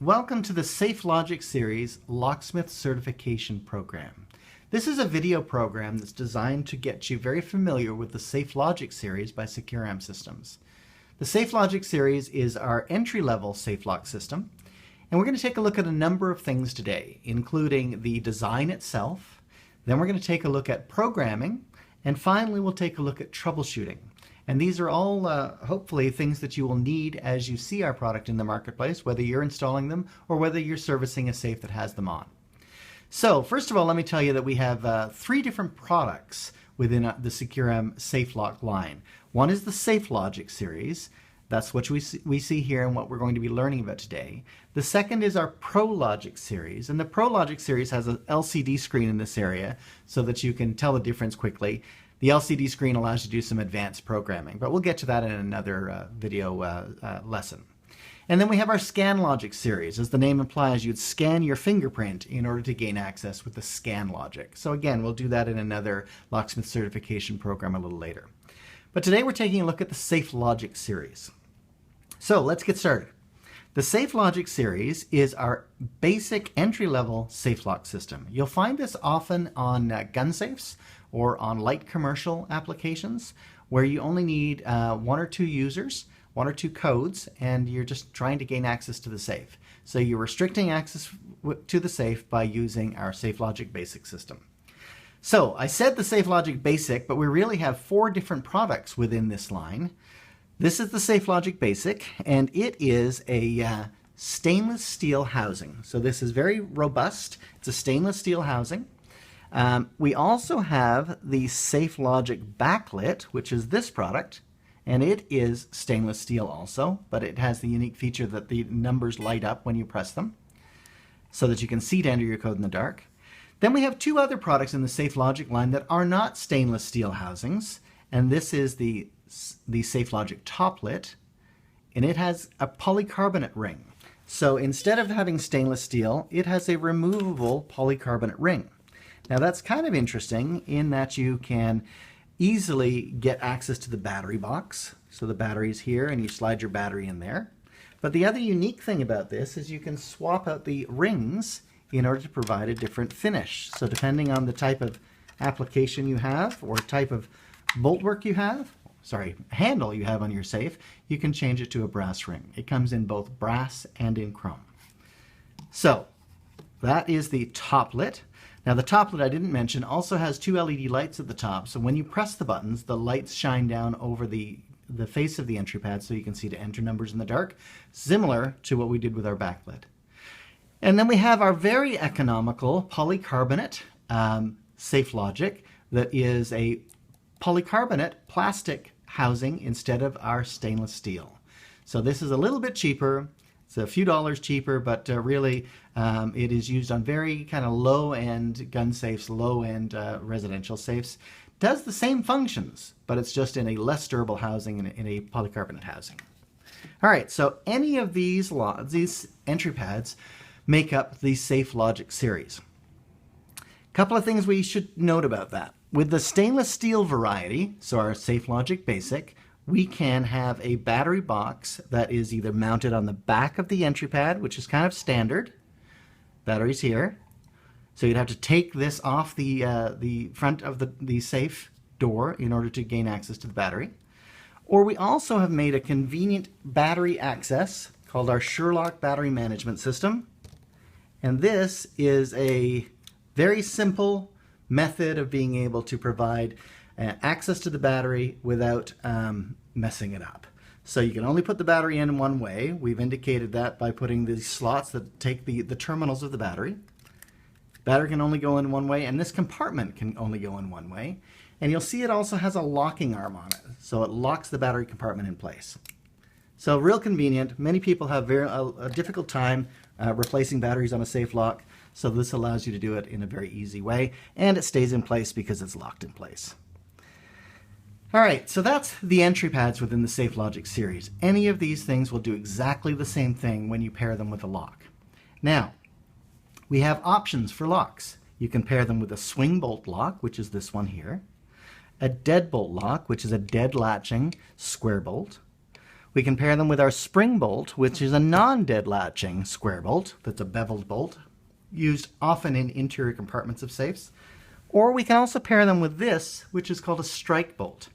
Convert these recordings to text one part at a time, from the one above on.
Welcome to the SafeLogic Series Locksmith Certification Program. This is a video program that's designed to get you very familiar with the SafeLogic Series by SecuRam Systems. The SafeLogic Series is our entry-level SafeLock system, and we're going to take a look at a number of things today, including the design itself, then we're going to take a look at programming, and finally we'll take a look at troubleshooting. And these are all hopefully things that you will need as you see our product in the marketplace, whether you're installing them or whether you're servicing a safe that has them on. So first of all, let me tell you that we have three different products within the SecuRam SafeLock line. One is the SafeLogic series. That's what we see here and what we're going to be learning about today. The second is our ProLogic series, and the ProLogic series has an LCD screen in this area so that you can tell the difference quickly. The LCD screen allows you to do some advanced programming, but we'll get to that in another video lesson. And then we have our ScanLogic series. As the name implies, you'd scan your fingerprint in order to gain access with the ScanLogic. So again, we'll do that in another Locksmith certification program a little later. But today we're taking a look at the SafeLogic series. So let's get started. The SafeLogic series is our basic entry-level SafeLock system. You'll find this often on gun safes or on light commercial applications where you only need one or two users, one or two codes, and you're just trying to gain access to the safe. So you're restricting access to the safe by using our SafeLogic Basic system. So I said the SafeLogic Basic, but we really have four different products within this line. This is the SafeLogic Basic, and it is a stainless steel housing. So this is very robust. It's a stainless steel housing. We also have the SafeLogic Backlit, which is this product, and it is stainless steel also, but it has the unique feature that the numbers light up when you press them so that you can see to enter your code in the dark. Then we have two other products in the SafeLogic line that are not stainless steel housings, and this is the SafeLogic Toplet, and it has a polycarbonate ring. So instead of having stainless steel, it has a removable polycarbonate ring. Now that's kind of interesting in that you can easily get access to the battery box. So the battery's here and you slide your battery in there. But the other unique thing about this is you can swap out the rings in order to provide a different finish. So depending on the type of application you have or type of bolt work you have, handle you have on your safe, you can change it to a brass ring. It comes in both brass and in chrome. So that is the Toplet. Now the Toplet I didn't mention also has two LED lights at the top, so when you press the buttons, the lights shine down over the face of the entry pad so you can see to enter numbers in the dark, similar to what we did with our backlit. And then we have our very economical polycarbonate SafeLogic that is a polycarbonate plastic housing instead of our stainless steel. So this is a little bit cheaper. It's a few dollars cheaper, but really it is used on very kind of low-end gun safes, low-end residential safes. Does the same functions, but it's just in a less durable housing, in a polycarbonate housing. All right, so any of these entry pads make up the SafeLogic series. A couple of things we should note about that. With the stainless steel variety, so our SafeLogic Basic, we can have a battery box that is either mounted on the back of the entry pad, which is kind of standard. Battery's here. So you'd have to take this off the front of the safe door in order to gain access to the battery. Or we also have made a convenient battery access called our SureLock battery management system. And this is a very simple method of being able to provide access to the battery without messing it up. So you can only put the battery in one way. We've indicated that by putting these slots that take the terminals of the battery. Battery can only go in one way, and this compartment can only go in one way. And you'll see it also has a locking arm on it, so it locks the battery compartment in place. So real convenient. Many people have a difficult time replacing batteries on a safe lock, so this allows you to do it in a very easy way, and it stays in place because it's locked in place. All right, so that's the entry pads within the SafeLogic series. Any of these things will do exactly the same thing when you pair them with a lock. Now, we have options for locks. You can pair them with a swing bolt lock, which is this one here, a deadbolt lock, which is a dead latching square bolt. We can pair them with our spring bolt, which is a non-dead latching square bolt that's a beveled bolt, used often in interior compartments of safes. Or we can also pair them with this, which is called a strike bolt.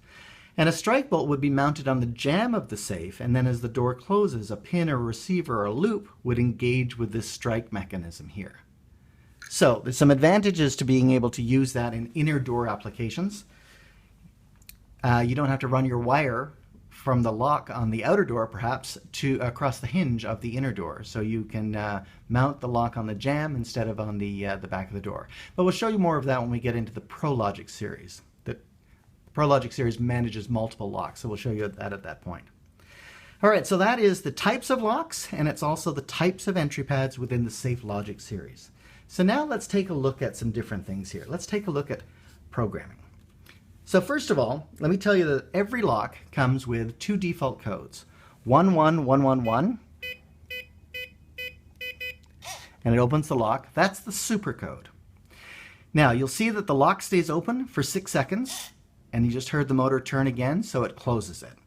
And a strike bolt would be mounted on the jamb of the safe, and then as the door closes, a pin or receiver or a loop would engage with this strike mechanism here. So there's some advantages to being able to use that in inner door applications. You don't have to run your wire from the lock on the outer door, perhaps, to across the hinge of the inner door. So you can mount the lock on the jamb instead of on the back of the door. But we'll show you more of that when we get into the ProLogic series. The ProLogic series manages multiple locks, so we'll show you that at that point. All right, so that is the types of locks, and it's also the types of entry pads within the SafeLogic series. So now let's take a look at some different things here. Let's take a look at programming. So first of all, let me tell you that every lock comes with two default codes, 11111, and it opens the lock. That's the super code. Now you'll see that the lock stays open for 6 seconds, and you just heard the motor turn again, so it closes it.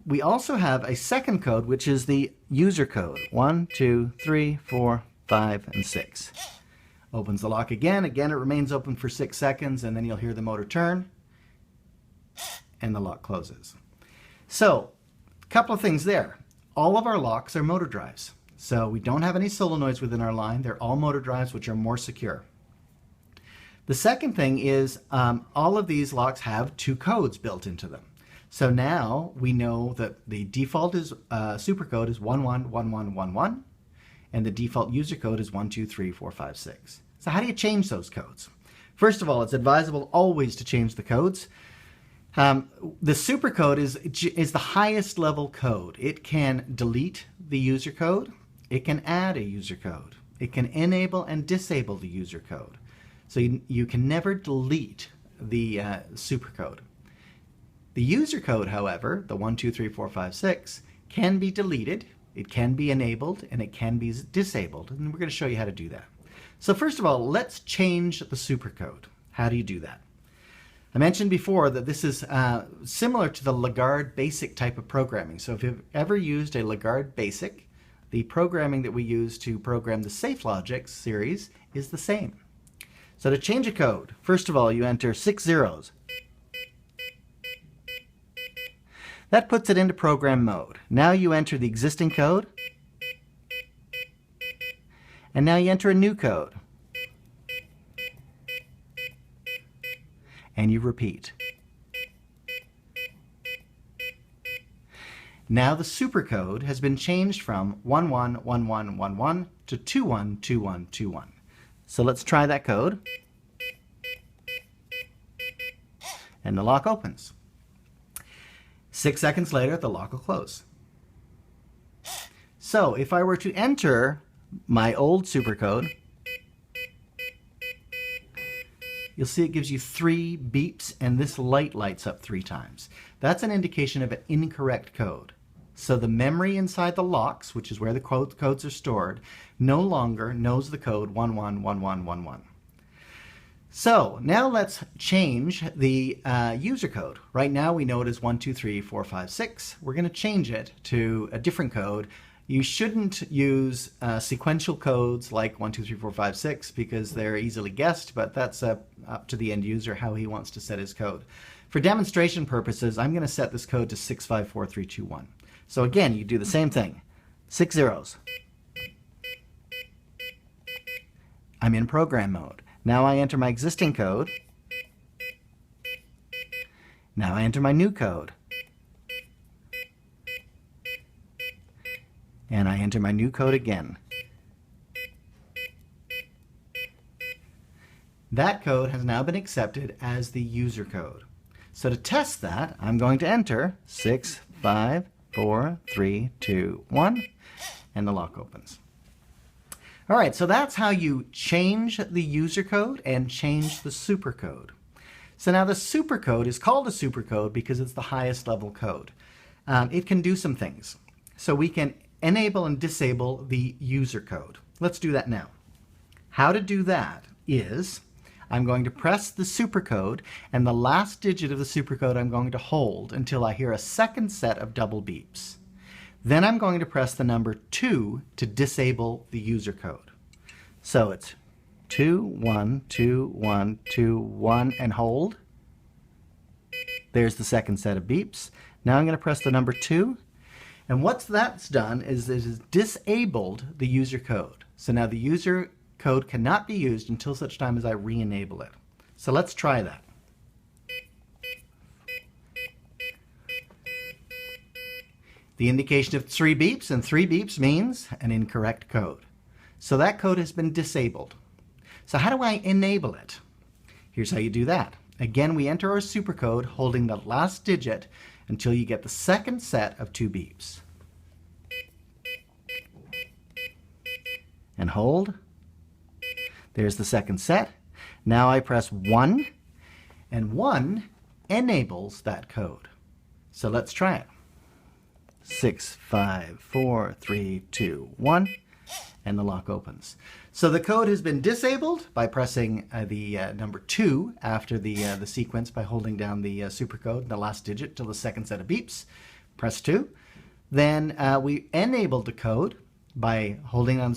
We also have a second code, which is the user code, 1, 2, 3, 4, 5, and 6. Opens the lock again. Again, it remains open for 6 seconds, and then you'll hear the motor turn, and the lock closes. So, a couple of things there. All of our locks are motor drives. So we don't have any solenoids within our line. They're all motor drives, which are more secure. The second thing is all of these locks have two codes built into them. So now we know that the default is super code is 111111. And the default user code is 123456. So how do you change those codes? First of all, it's advisable always to change the codes. The super code is the highest level code. It can delete the user code. It can add a user code. It can enable and disable the user code. So you can never delete the super code. The user code, however, the 123456, can be deleted. It can be enabled and it can be disabled, and we're going to show you how to do that. So first of all, let's change the supercode. How do you do that? I mentioned before that this is similar to the Lagarde Basic type of programming. So if you've ever used a Lagarde Basic, the programming that we use to program the SafeLogic series is the same. So to change a code, first of all, you enter 6 zeros. That puts it into program mode. Now you enter the existing code, and now you enter a new code, and you repeat. Now the supercode has been changed from 111111 to 212121. So let's try that code, and the lock opens. 6 seconds later, the lock will close. So if I were to enter my old supercode, you'll see it gives you 3 beeps, and this light lights up 3 times. That's an indication of an incorrect code. So the memory inside the locks, which is where the codes are stored, no longer knows the code 111111. So now let's change the user code. Right now we know it is 123456. We're going to change it to a different code. You shouldn't use sequential codes like 123456 because they're easily guessed, but that's up to the end user how he wants to set his code. For demonstration purposes, I'm going to set this code to 654321. So again, you do the same thing. 6 zeros. I'm in program mode. Now I enter my existing code. Now I enter my new code. And I enter my new code again. That code has now been accepted as the user code. So to test that, I'm going to enter 6, 5, 4, 3, 2, 1, and the lock opens. All right, so that's how you change the user code and change the supercode. So now the supercode is called a supercode because it's the highest level code. It can do some things. So we can enable and disable the user code. Let's do that now. How to do that is, I'm going to press the supercode, and the last digit of the supercode I'm going to hold until I hear a second set of double beeps. Then I'm going to press the number 2 to disable the user code. So it's 2, 1, 2, 1, 2, 1, and hold. There's the second set of beeps. Now I'm going to press the number 2. And what that's done is it has disabled the user code. So now the user code cannot be used until such time as I re-enable it. So let's try that. The indication of 3 beeps, and 3 beeps means an incorrect code. So that code has been disabled. So how do I enable it? Here's how you do that. Again, we enter our supercode holding the last digit until you get the second set of 2 beeps. And hold. There's the second set. Now I press 1, and 1 enables that code. So let's try it. 6, 5, 4, 3, 2, 1, and the lock opens. So the code has been disabled by pressing the number 2 after the sequence by holding down the supercode, the last digit, till the second set of beeps. Press 2. Then we enabled the code by holding on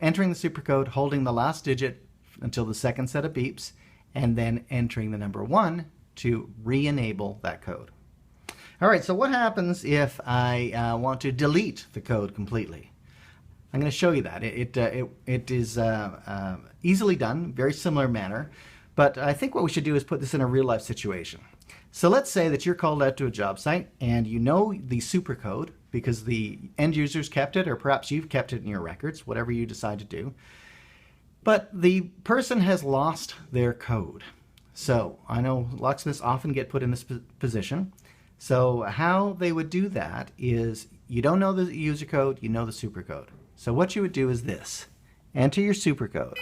entering the supercode, holding the last digit until the second set of beeps, and then entering the number 1 to re-enable that code. All right, so what happens if I want to delete the code completely? I'm going to show you that. It is easily done, very similar manner, but I think what we should do is put this in a real-life situation. So let's say that you're called out to a job site and you know the supercode because the end users kept it, or perhaps you've kept it in your records, whatever you decide to do. But the person has lost their code. So I know locksmiths often get put in this position. So how they would do that is you don't know the user code, you know the supercode. So what you would do is this. Enter your supercode.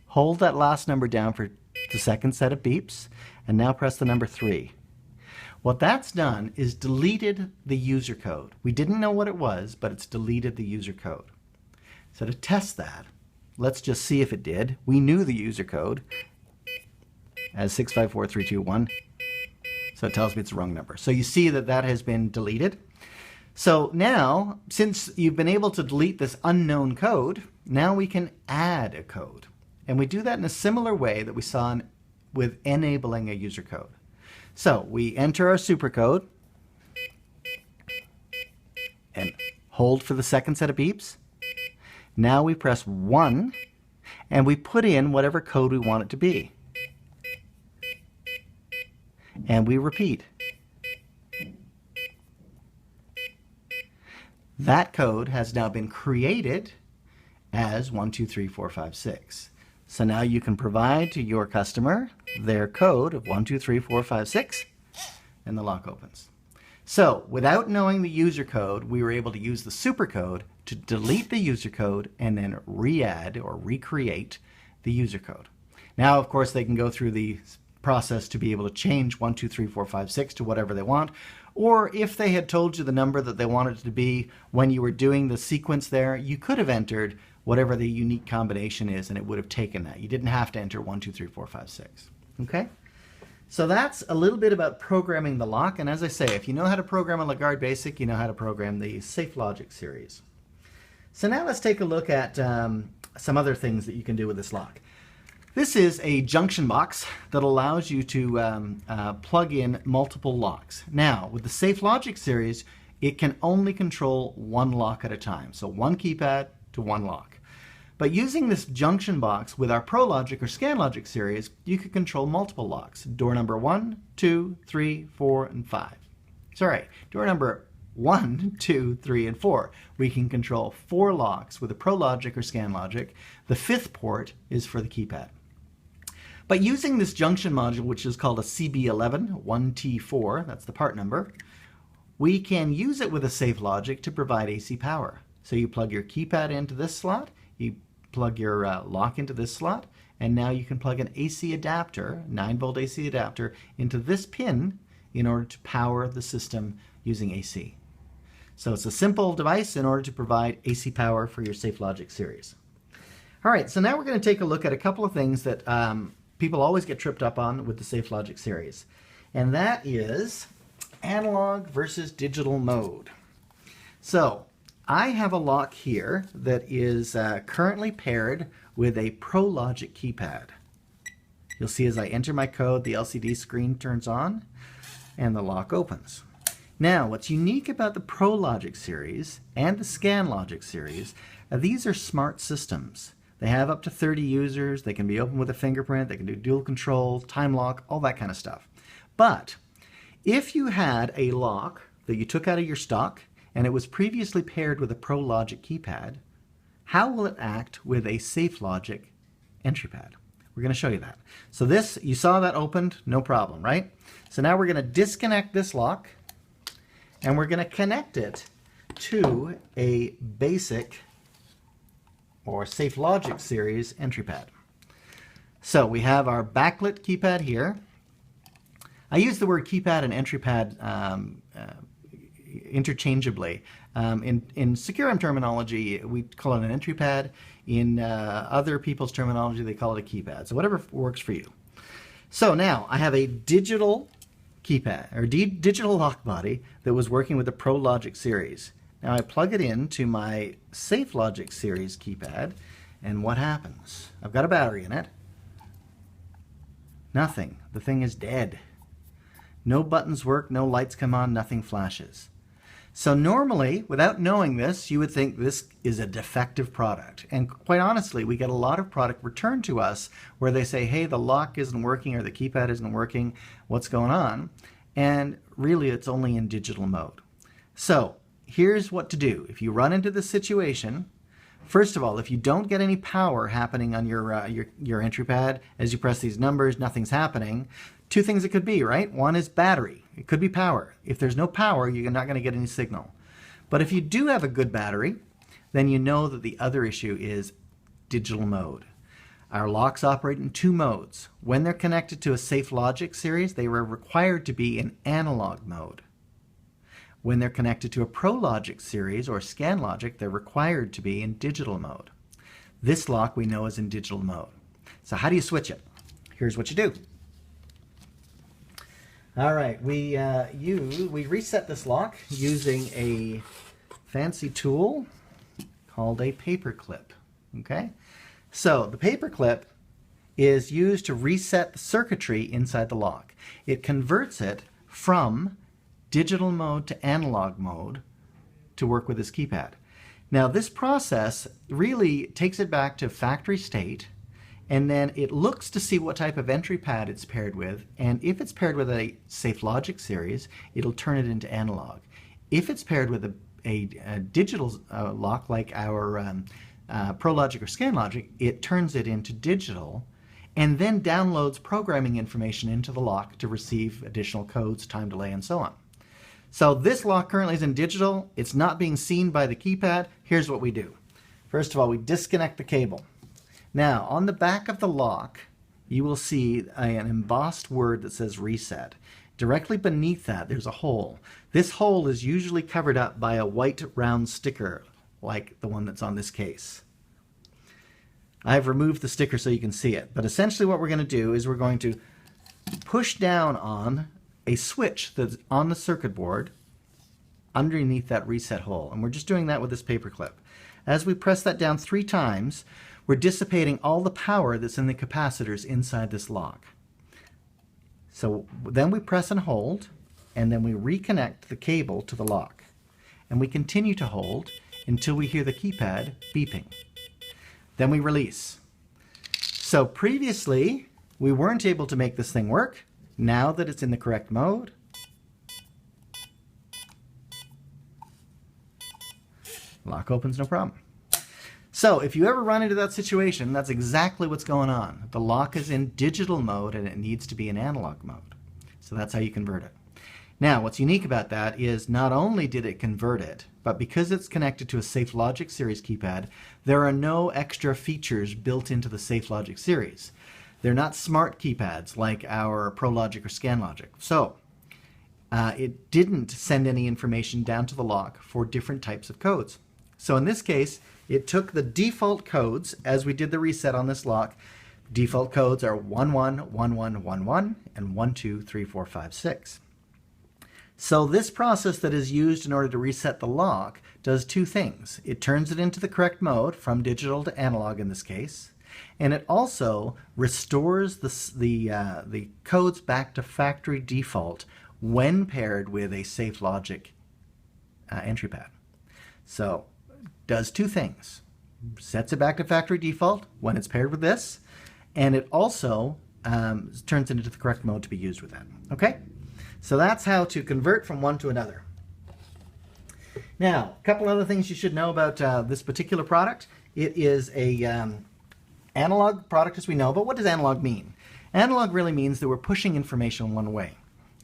Hold that last number down for the second set of beeps, and now press the number 3. What that's done is deleted the user code. We didn't know what it was, but it's deleted the user code. So to test that, let's just see if it did. We knew the user code as 654321. So it tells me it's the wrong number. So you see that that has been deleted. So now, since you've been able to delete this unknown code, now we can add a code. And we do that in a similar way that we saw with enabling a user code. So we enter our supercode and hold for the second set of beeps. Now we press 1 and we put in whatever code we want it to be. And we repeat. That code has now been created as 1, 2, 3, 4, 5, 6. So now you can provide to your customer their code of 1, 2, 3, 4, 5, 6, and the lock opens. So without knowing the user code, we were able to use the supercode to delete the user code and then re-add or recreate the user code. Now, of course, they can go through the process to be able to change 1, 2, 3, 4, 5, 6 to whatever they want. Or if they had told you the number that they wanted it to be when you were doing the sequence there, you could have entered whatever the unique combination is and it would have taken that. You didn't have to enter 1, 2, 3, 4, 5, 6. Okay? So that's a little bit about programming the lock. And as I say, if you know how to program a LaGuard Basic, you know how to program the SafeLogic series. So now let's take a look at some other things that you can do with this lock. This is a junction box that allows you to plug in multiple locks. Now, with the SafeLogic series, it can only control one lock at a time. So one keypad to one lock. But using this junction box with our ProLogic or ScanLogic series, you could control multiple locks. Door number 1, 2, 3, 4, and 5. Sorry, door number 1, 2, 3, and 4. We can control 4 locks with a ProLogic or ScanLogic. The 5th port is for the keypad. But using this junction module, which is called a CB11 1T4, that's the part number, we can use it with a SafeLogic to provide AC power. So you plug your keypad into this slot, you plug your lock into this slot, and now you can plug an AC adapter, 9-volt AC adapter, into this pin in order to power the system using AC. So it's a simple device in order to provide AC power for your SafeLogic series. All right, so now we're going to take a look at a couple of things that people always get tripped up on with the SafeLogic series. And that is analog versus digital mode. So I have a lock here that is currently paired with a ProLogic keypad. You'll see as I enter my code, the LCD screen turns on and the lock opens. Now, what's unique about the ProLogic series and the ScanLogic series, these are smart systems. They have up to 30 users, they can be opened with a fingerprint, they can do dual control, time lock, all that kind of stuff. But if you had a lock that you took out of your stock and it was previously paired with a ProLogic keypad, how will it act with a SafeLogic EntryPad? We're going to show you that. So this, you saw that opened, no problem, right? So now we're going to disconnect this lock and we're going to connect it to a basic or SafeLogic series EntryPad. So we have our backlit keypad here. I use the word keypad and EntryPad interchangeably. In SecuRam terminology, we call it an EntryPad. In other people's terminology, they call it a keypad. So whatever works for you. So now I have a digital keypad, or digital lock body that was working with the ProLogic series. Now I plug it into my SafeLogic series keypad, and what happens? I've got a battery in it. Nothing. The thing is dead. No buttons work, no lights come on, nothing flashes. So normally, without knowing this, you would think this is a defective product. And quite honestly, we get a lot of product returned to us where they say, hey, the lock isn't working or the keypad isn't working, what's going on? And really, it's only in digital mode. So here's what to do. If you run into this situation, first of all, if you don't get any power happening on your EntryPad, as you press these numbers, nothing's happening. Two things it could be, right? One is battery. It could be power. If there's no power, you're not going to get any signal. But if you do have a good battery, then you know that the other issue is digital mode. Our locks operate in two modes. When they're connected to a SafeLogic series, they were required to be in analog mode. When they're connected to a ProLogic series or ScanLogic, they're required to be in digital mode. This lock we know is in digital mode. So how do you switch it? Here's what you do. All right, we reset this lock using a fancy tool called a paper clip. Okay, so the paper clip is used to reset the circuitry inside the lock. It converts it from digital mode to analog mode to work with this keypad. Now this process really takes it back to factory state, and then it looks to see what type of EntryPad it's paired with, and if it's paired with a SafeLogic series, it'll turn it into analog. If it's paired with a digital lock like our ProLogic or ScanLogic, it turns it into digital and then downloads programming information into the lock to receive additional codes, time delay, and so on. So this lock currently is in digital. It's not being seen by the keypad. Here's what we do. First of all, we disconnect the cable. Now, on the back of the lock, you will see an embossed word that says reset. Directly beneath that, there's a hole. This hole is usually covered up by a white round sticker, like the one that's on this case. I've removed the sticker so you can see it, but essentially what we're going to do is we're going to push down on a switch that's on the circuit board underneath that reset hole, and we're just doing that with this paper clip. As we press that down 3 times, we're dissipating all the power that's in the capacitors inside this lock. So then we press and hold, and then we reconnect the cable to the lock. And we continue to hold until we hear the keypad beeping. Then we release. So previously, we weren't able to make this thing work. Now that it's in the correct mode, lock opens no problem. So if you ever run into that situation, that's exactly what's going on. The lock is in digital mode and it needs to be in analog mode. So that's how you convert it. Now, what's unique about that is not only did it convert it, but because it's connected to a SafeLogic series keypad, there are no extra features built into the SafeLogic series. They're not smart keypads like our ProLogic or ScanLogic. So it didn't send any information down to the lock for different types of codes. So in this case, It took the default codes as we did the reset on this lock. Default codes are 111111 and 123456. So this process that is used in order to reset the lock does two things. It turns it into the correct mode, from digital to analog in this case, and it also restores the codes back to factory default when paired with a SafeLogic EntryPad. So does two things. Sets it back to factory default when it's paired with this, and it also turns it into the correct mode to be used with that. Okay? So that's how to convert from one to another. Now, a couple other things you should know about this particular product. It is a analog product, as we know, but what does analog mean? Analog really means that we're pushing information one way.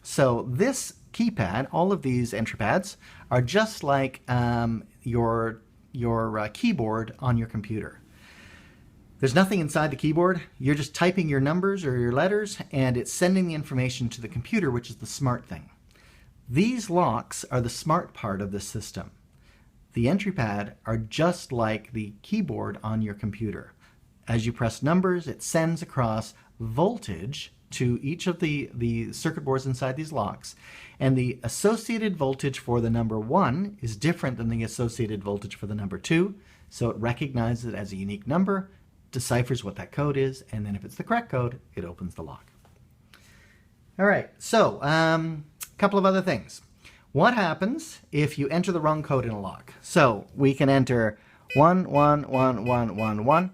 So this keypad, all of these EntryPads, are just like your keyboard on your computer. There's nothing inside the keyboard. You're just typing your numbers or your letters, and it's sending the information to the computer, which is the smart thing. These locks are the smart part of the system. The EntryPad are just like the keyboard on your computer. As you press numbers, it sends across voltage to each of the circuit boards inside these locks, and the associated voltage for the number 1 is different than the associated voltage for the number 2, so it recognizes it as a unique number, deciphers what that code is, and then if it's the correct code, it opens the lock. All right, so a couple of other things. What happens if you enter the wrong code in a lock? So we can enter 111111.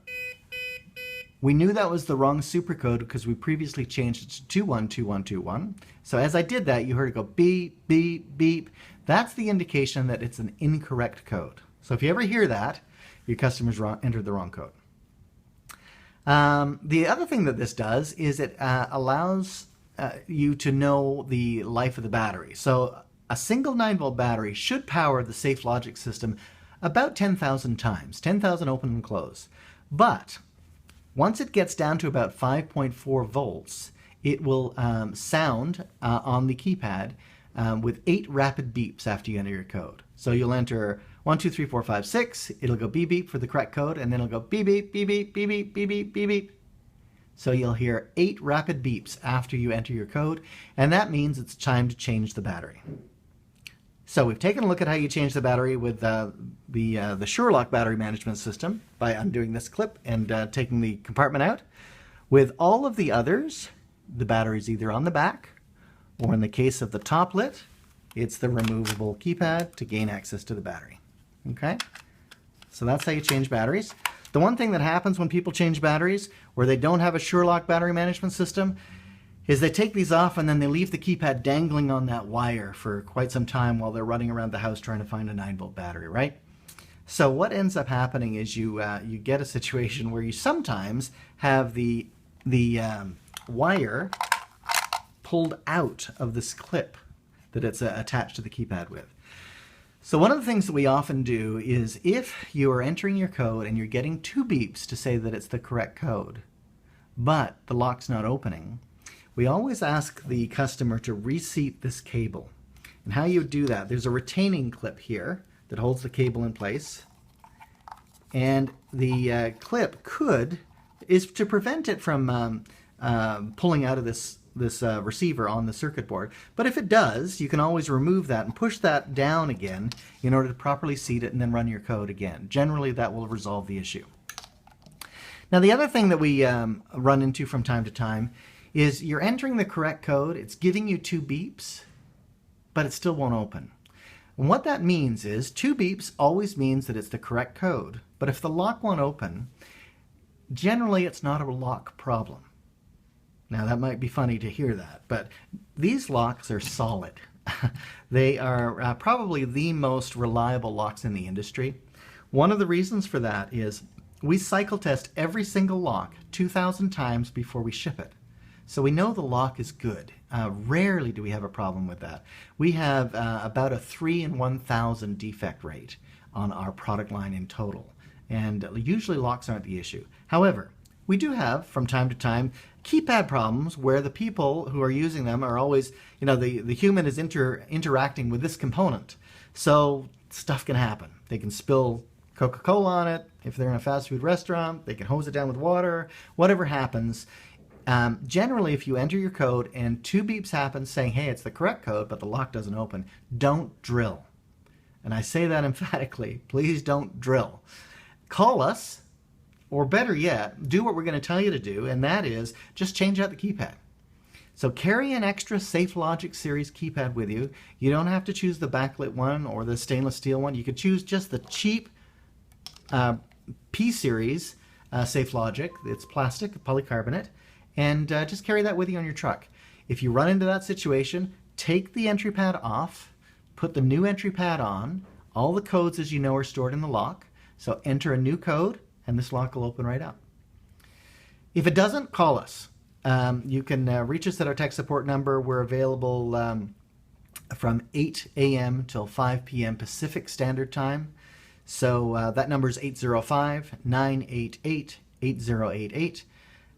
We knew that was the wrong supercode because we previously changed it to 212121. So as I did that, you heard it go beep, beep, beep. That's the indication that it's an incorrect code. So if you ever hear that, your customer's entered the wrong code. The other thing that this does is it allows you to know the life of the battery. So a single 9-volt battery should power the SafeLogic system about 10,000 times, 10,000 open and close. But once it gets down to about 5.4 volts, it will sound on the keypad with 8 rapid beeps after you enter your code. So you'll enter 1, 2, 3, 4, 5, 6. It'll go beep beep for the correct code, and then it'll go beep beep, beep beep, beep beep, beep beep, beep beep. So you'll hear 8 rapid beeps after you enter your code, and that means it's time to change the battery. So we've taken a look at how you change the battery with the SureLock battery management system by undoing this clip and taking the compartment out. With all of the others, the battery's either on the back, or in the case of the Toplet, it's the removable keypad to gain access to the battery. Okay? So that's how you change batteries. The one thing that happens when people change batteries where they don't have a SureLock battery management system is they take these off and then they leave the keypad dangling on that wire for quite some time while they're running around the house trying to find a 9-volt battery, right? So what ends up happening is you get a situation where you sometimes have the wire pulled out of this clip that it's attached to the keypad with. So one of the things that we often do is if you are entering your code and you're getting 2 beeps to say that it's the correct code, but the lock's not opening, we always ask the customer to reseat this cable. And how you do that, there's a retaining clip here that holds the cable in place. And the clip is to prevent it from pulling out of this receiver on the circuit board. But if it does, you can always remove that and push that down again in order to properly seat it and then run your code again. Generally, that will resolve the issue. Now, the other thing that we run into from time to time is you're entering the correct code, it's giving you 2 beeps, but it still won't open. And what that means is 2 beeps always means that it's the correct code, but if the lock won't open, generally it's not a lock problem. Now that might be funny to hear that, but these locks are solid. They are probably the most reliable locks in the industry. One of the reasons for that is we cycle test every single lock 2,000 times before we ship it. So we know the lock is good. Rarely do we have a problem with that. We have about a 3 in 1,000 defect rate on our product line in total. And usually locks aren't the issue. However, we do have, from time to time, keypad problems where the people who are using them are always, the human is interacting with this component. So stuff can happen. They can spill Coca-Cola on it. If they're in a fast food restaurant, they can hose it down with water. Whatever happens. Generally, if you enter your code and 2 beeps happen saying, hey, it's the correct code, but the lock doesn't open, don't drill. And I say that emphatically. Please don't drill. Call us, or better yet, do what we're going to tell you to do, and that is just change out the keypad. So carry an extra SafeLogic Series keypad with you. You don't have to choose the backlit one or the stainless steel one. You could choose just the cheap P-Series SafeLogic. It's plastic, polycarbonate. And just carry that with you on your truck. If you run into that situation, take the entry pad off, put the new entry pad on. All the codes, as you know, are stored in the lock. So enter a new code, and this lock will open right up. If it doesn't, call us. You can reach us at our tech support number. We're available from 8 a.m. till 5 p.m. Pacific Standard Time. So that number is 805-988-8088.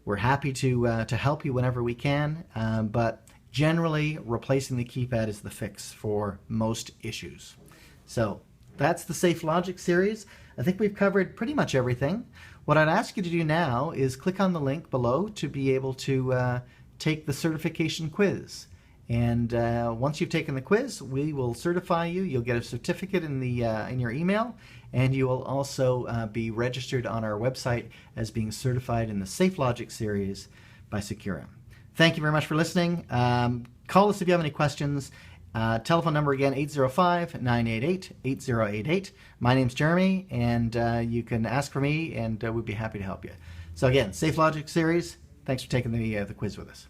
We're happy to help you whenever we can, but generally replacing the keypad is the fix for most issues. So that's the SafeLogic series. I think we've covered pretty much everything. What I'd ask you to do now is click on the link below to be able to take the certification quiz. And once you've taken the quiz, we will certify you. You'll get a certificate in your email, and you will also be registered on our website as being certified in the SafeLogic series by SecuRam. Thank you very much for listening. Call us if you have any questions. Telephone number again, 805-988-8088. My name's Jeremy, and you can ask for me, and we'd be happy to help you. So again, SafeLogic series, thanks for taking the quiz with us.